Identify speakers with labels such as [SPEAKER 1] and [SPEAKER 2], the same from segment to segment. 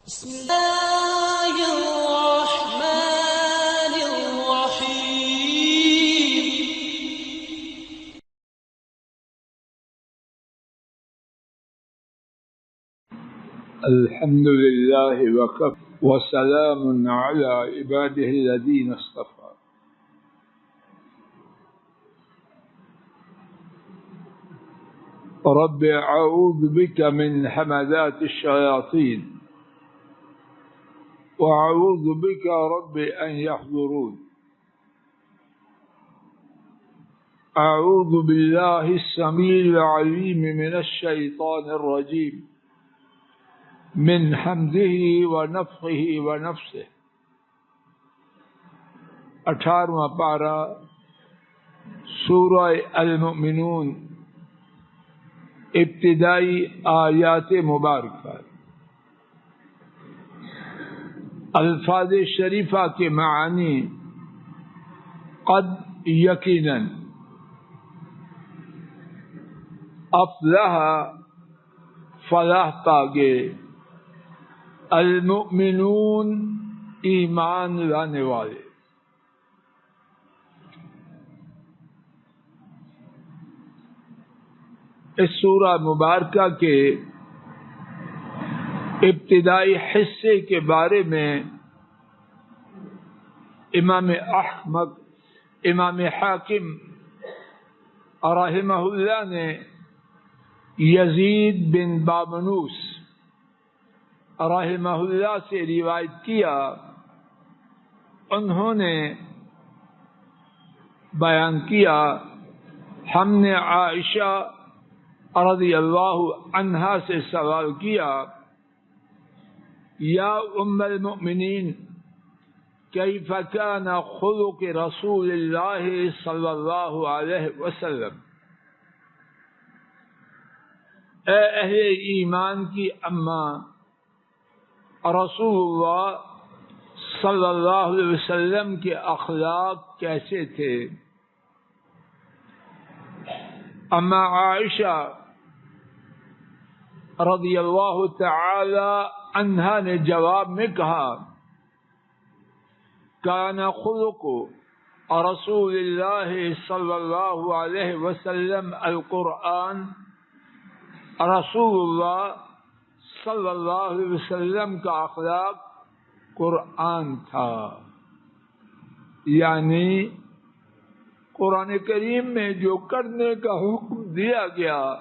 [SPEAKER 1] بسم الله الرحمن الرحيم.
[SPEAKER 2] الحمد لله وكفى وسلام على عباده الذين اصطفى. رب أعوذ بك من همزات الشياطين وأعوذ بك رب أن يحضرون. أعوذ بالله السميع العليم من الشيطان الرجيم من حمزه ونفخه ونفسه. 18واں پارہ سورہ المؤمنون، ابتدائی آیات مبارکہ۔ الفاظ شریفہ کے معنی: قد یقیناً، افلح فلاح پاگے، المؤمنون ایمان لانے والے۔ اس سورہ مبارکہ کے ابتدائی حصے کے بارے میں امام احمد، امام حاکم رحمہ اللہ نے یزید بن بابنوس رحمہ اللہ سے روایت کیا۔ انہوں نے بیان کیا، ہم نے عائشہ رضی اللہ عنہا سے سوال کیا، یا ام المؤمنین کیف کان خلق رسول اللہ صلی اللہ علیہ وسلم، اے اہل ایمان کی اماں، رسول اللہ صلی اللہ علیہ وسلم کے اخلاق کیسے تھے؟ اما عائشہ رضی اللہ تعالی عنہا نے جواب میں کہا، کان خلق رسول اللہ صلی اللہ علیہ وسلم القرآن، رسول اللہ صلی اللہ علیہ وسلم کا اخلاق قرآن تھا۔ یعنی قرآن کریم میں جو کرنے کا حکم دیا گیا،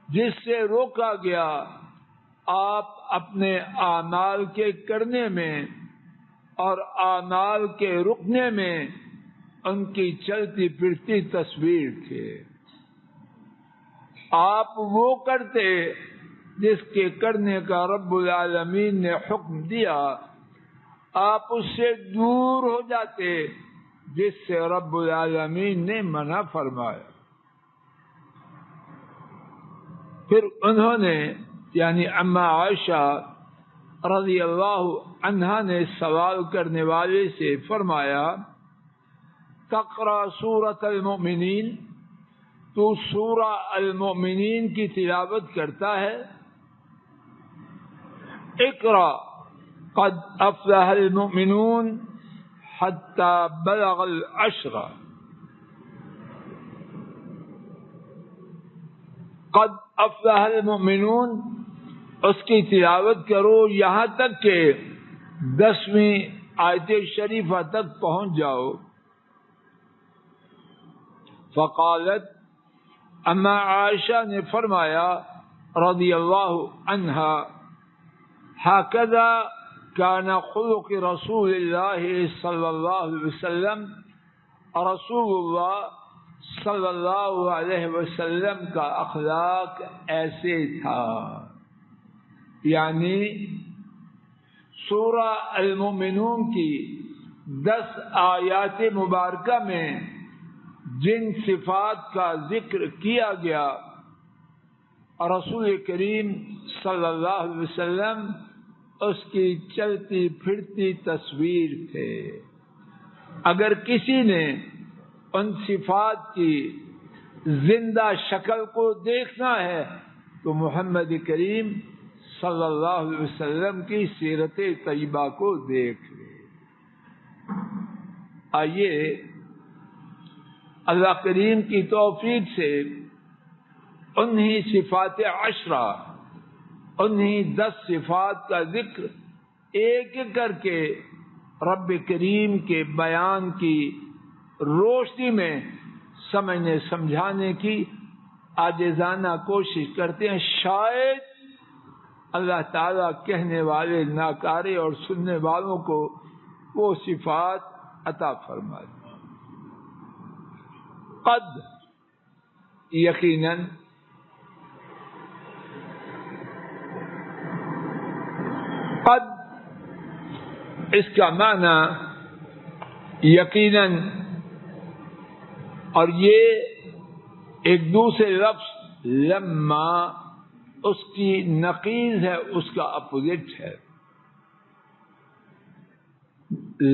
[SPEAKER 2] جس سے روکا گیا، آپ اپنے اعمال کے کرنے میں اور اعمال کے رکنے میں ان کی چلتی پھرتی تصویر تھے۔ آپ وہ کرتے جس کے کرنے کا رب العالمین نے حکم دیا، آپ اس سے دور ہو جاتے جس سے رب العالمین نے منع فرمایا۔ پھر انہوں نے یعنی اما عائشہ رضی اللہ عنہا نے سوال کرنے والے سے فرمایا، تقرأ سورۃ المؤمنین، تو سورہ المؤمنین کی تلاوت کرتا ہے؟ اقرأ قد افلح المؤمنون حتی بلغ العشر، قد افلح المؤمنون، اس کی تلاوت کرو یہاں تک کہ 10ویں آیت شریفہ تک پہنچ جاؤ۔ فقالت، اما عائشہ نے فرمایا رضی اللہ عنہا، ہکذا کان خلق رسول اللہ صلی اللہ علیہ وسلم، رسول اللہ صلی اللہ علیہ وسلم کا اخلاق ایسے تھا۔ یعنی سورہ المؤمنون کی 10 آیات مبارکہ میں جن صفات کا ذکر کیا گیا، رسول کریم صلی اللہ علیہ وسلم اس کی چلتی پھرتی تصویر تھے۔ اگر کسی نے ان صفات کی زندہ شکل کو دیکھنا ہے تو محمد کریم صلی اللہ علیہ وسلم کی سیرت طیبہ کو دیکھ لے۔ آئیے اللہ کریم کی توفیق سے انہی صفات عشرہ، انہی 10 صفات کا ذکر ایک ایک کر کے رب کریم کے بیان کی روشنی میں سمجھنے سمجھانے کی عاجزانہ کوشش کرتے ہیں۔ شاید اللہ تعالیٰ کہنے والے ناکارے اور سننے والوں کو وہ صفات عطا فرما دے۔ قد، یقیناً، قد اس کا معنی یقیناً، اور یہ ایک دوسرے لفظ لما اس کی نقیض ہے، اس کا اپوزٹ ہے۔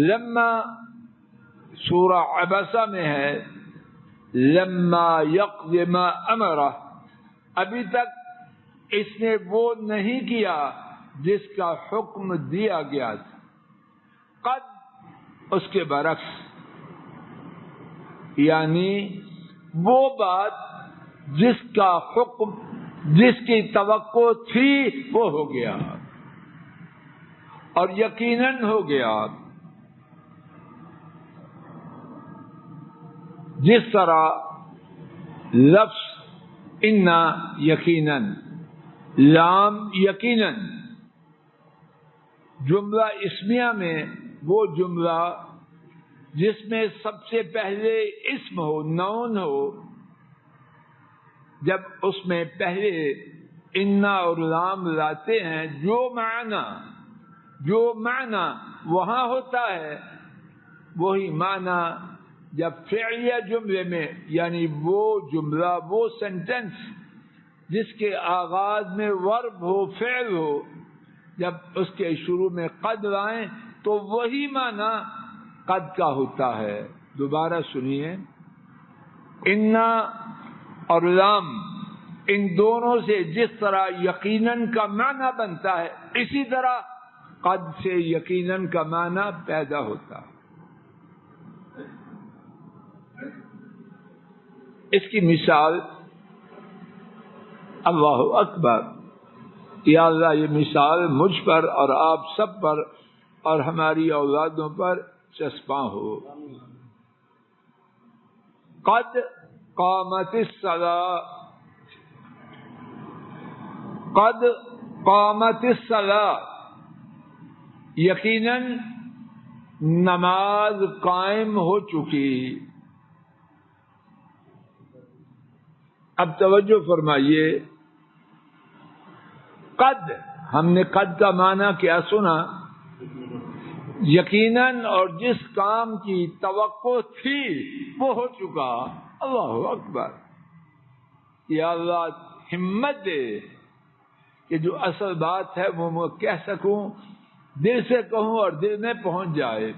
[SPEAKER 2] لما سورہ عبسہ میں ہے لما یقض ما امرہ، ابھی تک اس نے وہ نہیں کیا جس کا حکم دیا گیا تھا۔ قد اس کے برعکس، یعنی وہ بات جس کا حکم، جس کی توقع تھی وہ ہو گیا اور یقیناً ہو گیا۔ جس طرح لفظ انا یقیناً، لام یقیناً، جملہ اسمیہ میں وہ جملہ جس میں سب سے پہلے اسم ہو، نون ہو، جب اس میں پہلے انا اور لام لاتے ہیں، جو معنی وہاں ہوتا ہے وہی معنی جب فعلیہ جملے میں، یعنی وہ جملہ، وہ سینٹینس جس کے آغاز میں ورب ہو، فعل ہو، جب اس کے شروع میں قد لائیں تو وہی معنی قد کا ہوتا ہے۔ دوبارہ سنیے، انا اور لام، ان دونوں سے جس طرح یقیناً کا معنی بنتا ہے، اسی طرح قد سے یقیناً کا معنی پیدا ہوتا ہے۔ اس کی مثال، اللہ اکبر، یا اللہ یہ مثال مجھ پر اور آپ سب پر اور ہماری اولادوں پر چسپاں ہو۔ قد قامت الصلاۃ، قد قامت الصلاۃ، یقیناً نماز قائم ہو چکی۔ اب توجہ فرمائیے، قد، ہم نے قد کا معنی کیا سنا؟ یقیناً، اور جس کام کی توقع تھی وہ ہو چکا۔ اللہ اکبر، یا اللہ ہمت دے کہ جو اصل بات ہے وہ میں کہہ سکوں، دل سے کہوں اور دل میں پہنچ جائے۔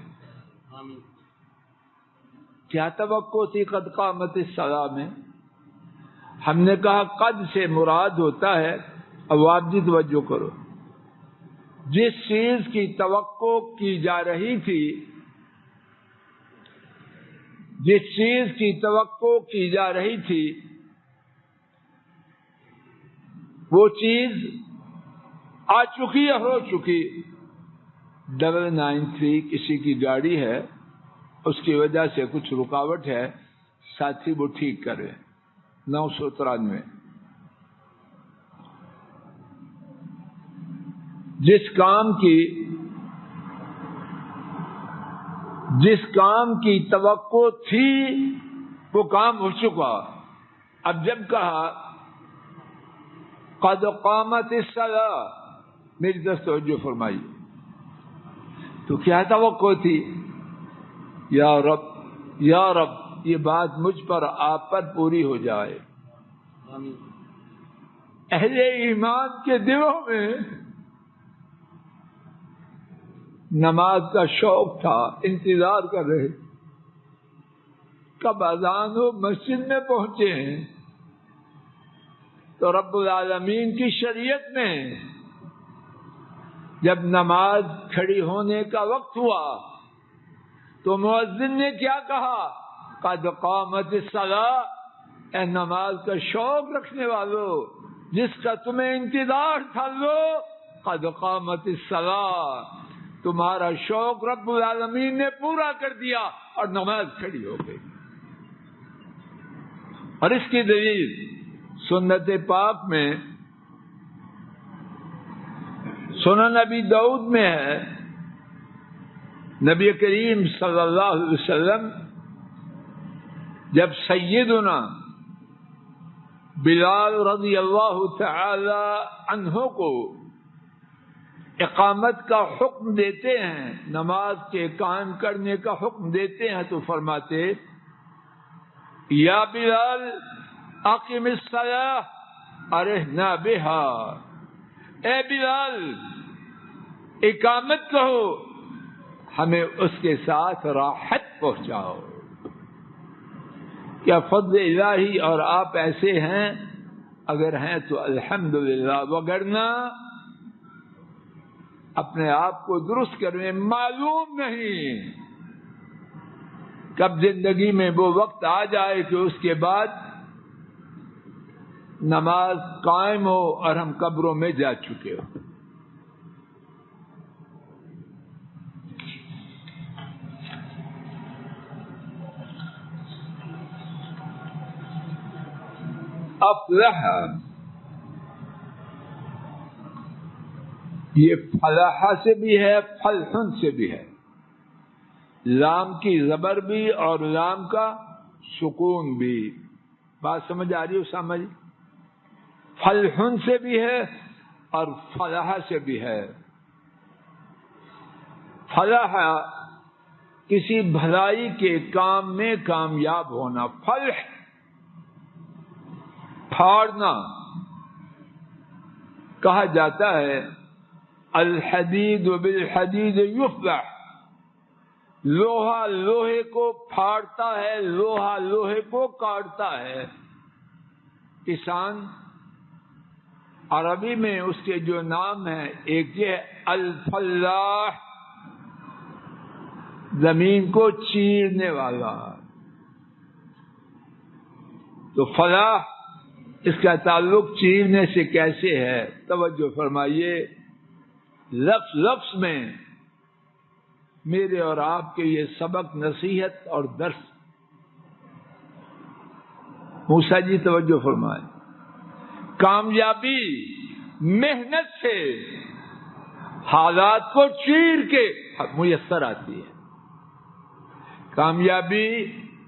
[SPEAKER 2] کیا توقع تھی قد قامت الصلاۃ میں؟ ہم نے کہا قد سے مراد ہوتا ہے، اب آپ جی توجہ کرو، جس چیز کی توقع کی جا رہی تھی، جس چیز کی توقع کی جا رہی تھی وہ چیز آ چکی یا ہو چکی۔ 993 کسی کی گاڑی ہے، اس کی وجہ سے کچھ رکاوٹ ہے، ساتھی وہ ٹھیک کرے۔ 993 جس کام کی توقع تھی وہ کام ہو چکا۔ اب جب کہا قد قامت الصلاۃ، میری طرف توجہ فرمائی، تو کیا توقع تھی؟ یا رب، یا رب، یہ بات مجھ پر آپ پر پوری ہو جائے۔ اہل ایمان کے دلوں میں نماز کا شوق تھا، انتظار کر رہے کب اذان ہو، مسجد میں پہنچے ہیں تو رب العالمین کی شریعت میں جب نماز کھڑی ہونے کا وقت ہوا تو مؤذن نے کیا کہا؟ قد قامت الصلاۃ، اے نماز کا شوق رکھنے والوں، جس کا تمہیں انتظار تھا، لو قد قامت الصلاۃ، تمہارا شوق رب العالمین نے پورا کر دیا اور نماز کھڑی ہو گئی۔ اور اس کی دلیل سنت پاک میں، سنن نبی داؤد میں ہے، نبی کریم صلی اللہ علیہ وسلم جب سیدنا بلال رضی اللہ تعالی عنہ کو اقامت کا حکم دیتے ہیں، نماز کے قائم کرنے کا حکم دیتے ہیں، تو فرماتے یا بلال اقم الصلاۃ ارحنا بہا، اے بلال اقامت کہو، ہمیں اس کے ساتھ راحت پہنچاؤ۔ کیا فضل الہی اور آپ ایسے ہیں؟ اگر ہیں تو الحمدللہ، وگرنہ اپنے آپ کو درست کریں۔ معلوم نہیں کب زندگی میں وہ وقت آ جائے کہ اس کے بعد نماز قائم ہو اور ہم قبروں میں جا چکے ہو۔ افلح، یہ فلاح سے بھی ہے، فلحن سے بھی ہے، لام کی زبر بھی اور لام کا سکون بھی۔ بات سمجھ آ رہی ہے اسامہ جی؟ فلحن سے بھی ہے اور فلاح سے بھی ہے۔ فلاح کسی بھلائی کے کام میں کامیاب ہونا، فلح پھاڑنا۔ کہا جاتا ہے الحدید بالحدید یفلح، لوہا لوہے کو پھاڑتا ہے، لوہا لوہے کو کاٹتا ہے۔ کسان عربی میں اس کے جو نام ہیں، ایک یہ الفلاح، زمین کو چیرنے والا۔ تو فلاح اس کا تعلق چیرنے سے کیسے ہے؟ توجہ فرمائیے، لفظ لفظ میں میرے اور آپ کے یہ سبق، نصیحت اور درس۔ موسیٰ جی توجہ فرمائیں، کامیابی محنت سے حالات کو چیر کے میسر آتی ہے۔ کامیابی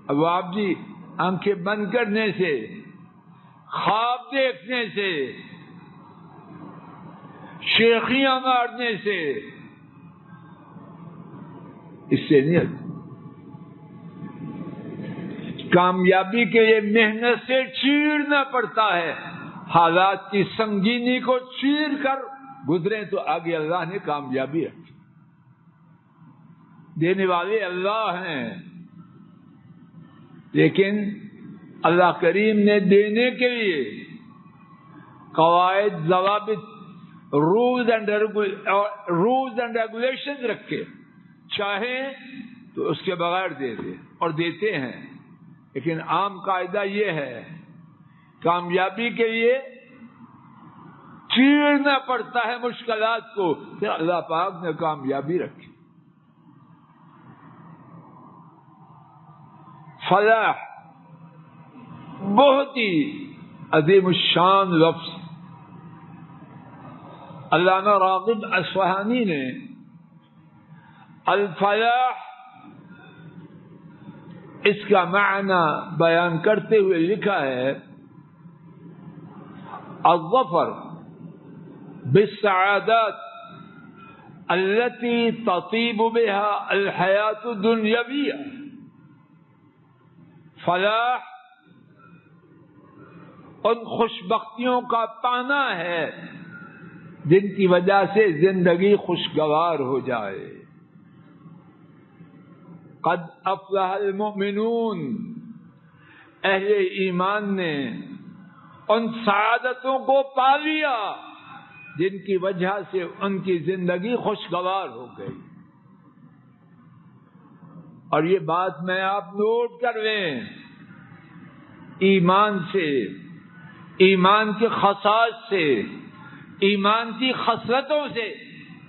[SPEAKER 2] اب آپ جی آنکھیں بند کرنے سے، خواب دیکھنے سے، شیخیاں مارنے سے، اس سے نہیں آتی۔ کامیابی کے لیے محنت سے چیرنا پڑتا ہے، حالات کی سنگینی کو چیر کر گزرے تو آگے اللہ نے کامیابی رکھی۔ دینے والے اللہ ہیں، لیکن اللہ کریم نے دینے کے لیے قواعد، ضوابط، رولز اینڈ ریگولیشن رکھے، چاہیں تو اس کے بغیر دے دے، اور دیتے ہیں۔ لیکن عام قاعدہ یہ ہے، کامیابی کے لیے چیرنا پڑتا ہے مشکلات کو، پھر اللہ پاک نے کامیابی رکھی۔ فلاح بہت ہی عظیم الشان لفظ۔ علامہ راغب اصفہانی نے الفلاح اس کا معنی بیان کرتے ہوئے لکھا ہے الظفر بالسعادات التي تطيب بها الحياة الدنيوية۔ فلاح ان خوش بختیوں کا پانا ہے جن کی وجہ سے زندگی خوشگوار ہو جائے۔ قد افلح المؤمنون، اہل ایمان نے ان سعادتوں کو پا لیا جن کی وجہ سے ان کی زندگی خوشگوار ہو گئی. اور یہ بات میں آپ نوٹ کر لیں، ایمان سے، ایمان کے خصائص سے، ایمان کی خصلتوں سے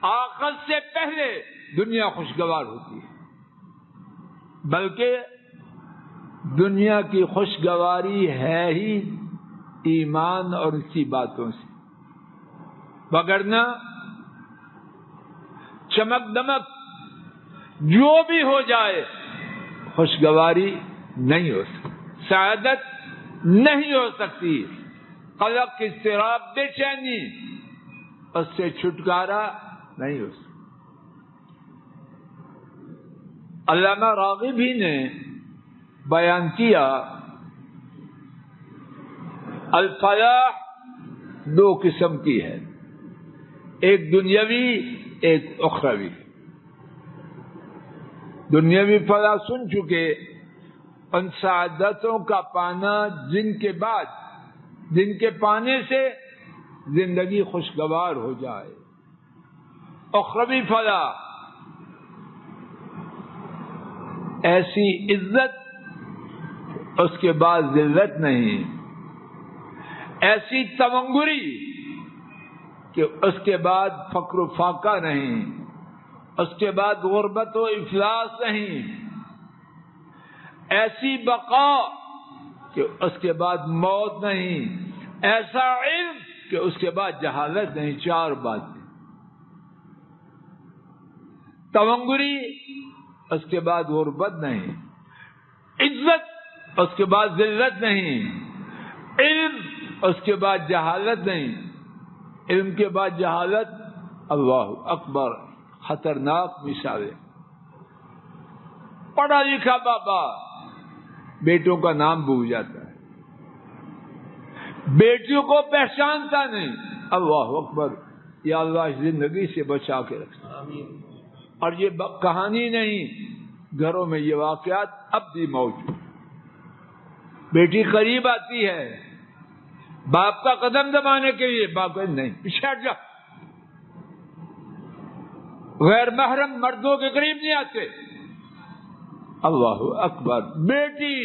[SPEAKER 2] آخرت سے پہلے دنیا خوشگوار ہوتی ہے. بلکہ دنیا کی خوشگواری ہے ہی ایمان اور اسی باتوں سے، وگرنہ چمک دمک جو بھی ہو جائے خوشگواری نہیں ہو سکتی، سعادت نہیں ہو سکتی. قلق، اضطراب، بے چینی، اس سے چھٹکارا نہیں ہو سکتا. علامہ راغبی نے بیان کیا الفلاح دو قسم کی ہے، ایک دنیاوی ایک اخروی. دنیاوی فلاح سن چکے، ان سعادتوں کا پانا جن کے پانے سے زندگی خوشگوار ہو جائے. اخروی فلاح ایسی عزت اس کے بعد ذلت نہیں، ایسی تمنگری کہ اس کے بعد فقر و فاقہ نہیں، اس کے بعد غربت و افلاس نہیں، ایسی بقا کہ اس کے بعد موت نہیں، ایسا علم کہ اس کے بعد جہالت نہیں. چار باتیں. تمنگری، اس کے بعد غربت نہیں، عزت اس کے بعد ذلت نہیں، علم اس کے بعد جہالت نہیں. علم کے بعد جہالت، اللہ اکبر، خطرناک مثال ہے. پڑھا لکھا بابا بیٹوں کا نام بھول جاتا ہے، بیٹیوں کو پہچانتا نہیں. اللہ اکبر، یا اللہ زندگی سے بچا کے رکھنا. اور یہ کہانی نہیں، گھروں میں یہ واقعات اب بھی موجود. بیٹی قریب آتی ہے باپ کا قدم دبانے کے لیے، باپ کہتے نہیں، پیچھے ہٹ جا. غیر محرم مردوں کے قریب نہیں آتے. اللہ اکبر. بیٹی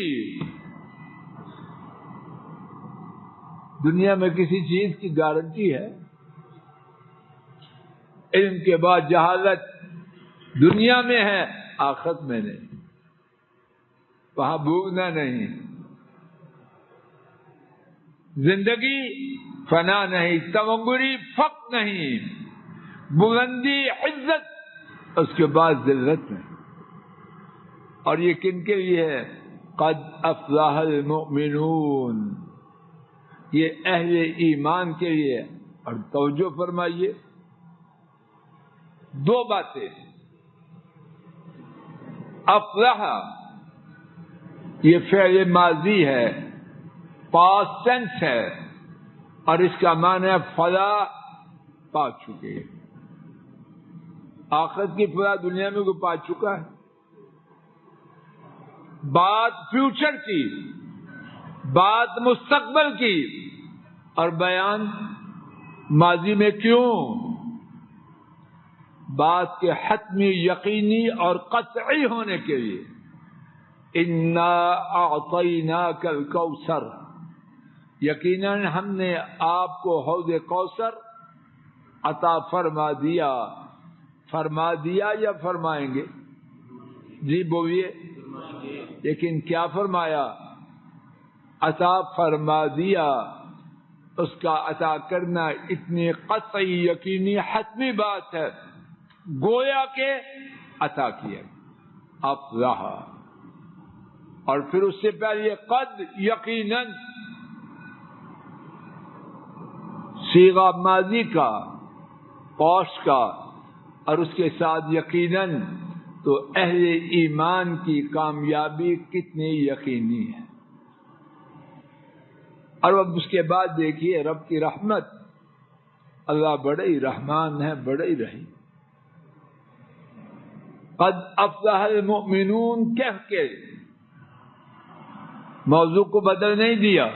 [SPEAKER 2] دنیا میں کسی چیز کی گارنٹی ہے؟ علم کے بعد جہالت دنیا میں ہے، آخرت میں نہیں. وہاں بھوگنا نہیں. زندگی فنا نہیں، تمنگری فقر نہیں، بلندی عزت، اس کے بعد ذلت نہیں. اور یہ کن کے لیے ہے؟ قد افلح المؤمنون، یہ اہل ایمان کے لیے. اور توجہ فرمائیے، دو باتیں. افلح یہ فعل ماضی ہے، پاسٹ ٹینس ہے، اور اس کا معنی ہے فلاح پا چکے. آخرت کی فلاح دنیا میں کوئی پا چکا ہے؟ بات فیوچر کی، بات مستقبل کی، اور بیان ماضی میں کیوں؟ بات کے حتمی، یقینی اور قطعی ہونے کے لیے. انا اعطیناک الکوثر، یقیناً ہم نے آپ کو حوض کوثر عطا فرما دیا. فرما دیا یا فرمائیں گے؟ جی بولیے. لیکن کیا فرمایا؟ عطا فرما دیا. اس کا عطا کرنا اتنی قطعی، یقینی، حتمی بات ہے، گویا کہ عطا کیا. افلاح. اور پھر اس سے پہلے قد، یقیناً، صیغہ ماضی کا، پاسٹ کا، اور اس کے ساتھ یقیناً. تو اہل ایمان کی کامیابی کتنی یقینی ہے. اور اب اس کے بعد دیکھیے رب کی رحمت. اللہ بڑے ہی رحمان ہے، بڑے ہی رحیم. قد افلح المؤمنون کہہ کے موضوع کو بدل نہیں دیا،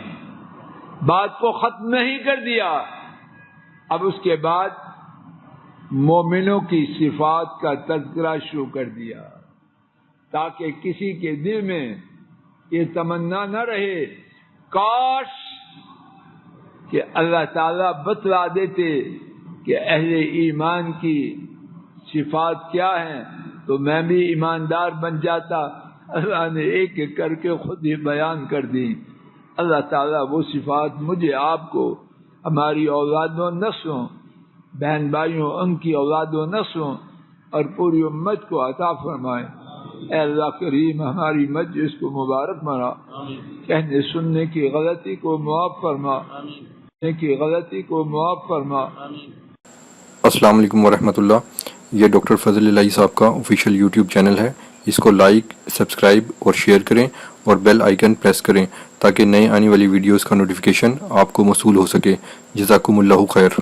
[SPEAKER 2] بات کو ختم نہیں کر دیا. اب اس کے بعد مومنوں کی صفات کا تذکرہ شروع کر دیا تاکہ کسی کے دل میں یہ تمنا نہ رہے کاش کہ اللہ تعالیٰ بتلا دیتے کہ اہل ایمان کی صفات کیا ہیں تو میں بھی ایماندار بن جاتا. اللہ نے ایک ایک کر کے خود ہی بیان کر دی. اللہ تعالیٰ وہ صفات مجھے آپ کو ہماری اولاد و نسلوں بہن بھائیوں ان کی اولاد و نسلوں اور پوری امت کو عطا فرمائے. اے اللہ کریم ہماری مجلس کو مبارک بنا, کہنے سننے کی غلطی کو معاف فرما, کی غلطی کو معاف فرما.
[SPEAKER 3] السلام علیکم ورحمۃ اللہ. یہ ڈاکٹر فضل الہی صاحب کا آفیشیل یوٹیوب چینل ہے. اس کو لائک، سبسکرائب اور شیئر کریں اور بیل آئیکن پریس کریں تاکہ نئے آنے والی ویڈیوز کا نوٹیفیکیشن آپ کو موصول ہو سکے. جزاکم اللہ خیر.